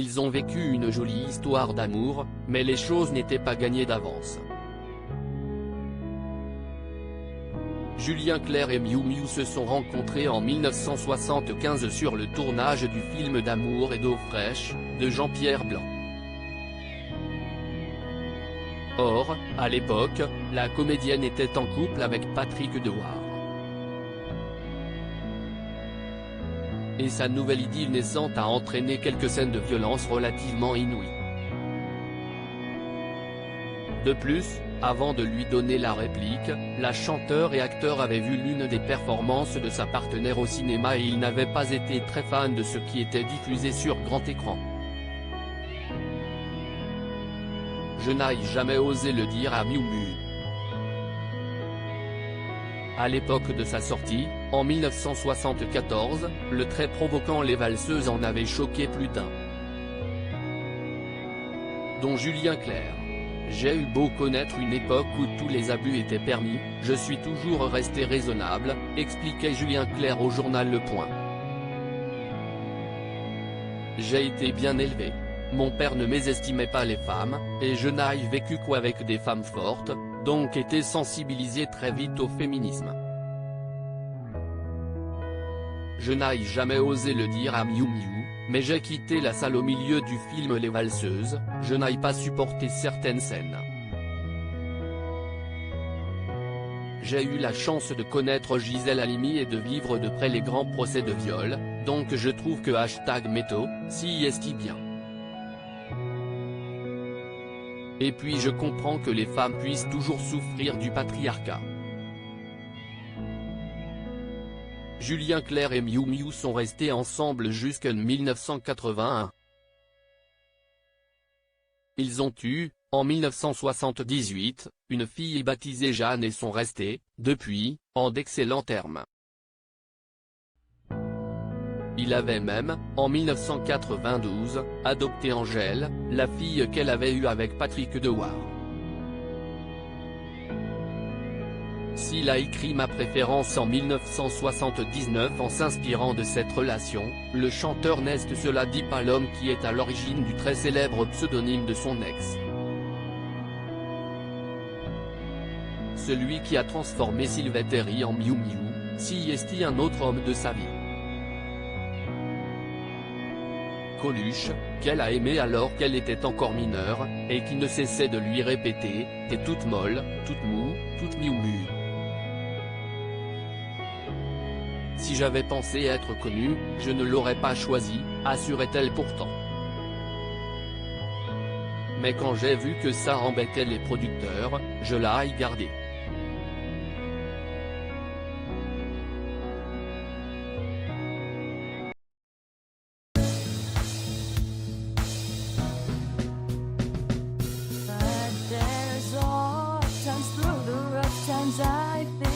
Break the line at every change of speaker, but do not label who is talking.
Ils ont vécu une jolie histoire d'amour, mais les choses n'étaient pas gagnées d'avance. Julien Clerc et Miou Miou se sont rencontrés en 1975 sur le tournage du film D'amour et d'eau fraîche, de Jean-Pierre Blanc. Or, à l'époque, la comédienne était en couple avec Patrick Dewar. Et sa nouvelle idylle naissante a entraîné quelques scènes de violence relativement inouïes. De plus, avant de lui donner la réplique, la chanteuse et acteur avait vu l'une des performances de sa partenaire au cinéma et il n'avait pas été très fan de ce qui était diffusé sur grand écran. Je n'ai jamais osé le dire à Miou Miou. À l'époque de sa sortie, en 1974, le très provoquant Les Valseuses en avait choqué plus d'un. Dont Julien Clerc. J'ai eu beau connaître une époque où tous les abus étaient permis, je suis toujours resté raisonnable, expliquait Julien Clerc au journal Le Point. J'ai été bien élevé. Mon père ne mésestimait pas les femmes, et je n'ai vécu qu'avec des femmes fortes, donc été sensibilisé très vite au féminisme. Je n'ai jamais osé le dire à Miou Miou, mais j'ai quitté la salle au milieu du film Les Valseuses, je n'ai pas supporté certaines scènes. J'ai eu la chance de connaître Gisèle Halimi et de vivre de près les grands procès de viol, donc je trouve que #méto, si est bien. Et puis je comprends que les femmes puissent toujours souffrir du patriarcat. Julien Clerc et Miou Miou sont restés ensemble jusqu'en 1981. Ils ont eu, en 1978, une fille baptisée Jeanne et sont restés, depuis, en d'excellents termes. Il avait même, en 1992, adopté Angèle, la fille qu'elle avait eue avec Patrick Dewar. S'il a écrit Ma préférence en 1979 en s'inspirant de cette relation, le chanteur n'est cela dit pas l'homme qui est à l'origine du très célèbre pseudonyme de son ex. Celui qui a transformé Sylvette en Miou Miou, si est un autre homme de sa vie. Coluche, qu'elle a aimé alors qu'elle était encore mineure, et qui ne cessait de lui répéter « T'es toute molle, toute mou, toute Miou Miou ». Si j'avais pensé être connue, je ne l'aurais pas choisi, assurait-elle pourtant. Mais quand j'ai vu que ça embêtait les producteurs, je l'ai gardé.
But there's all times through the rough times I think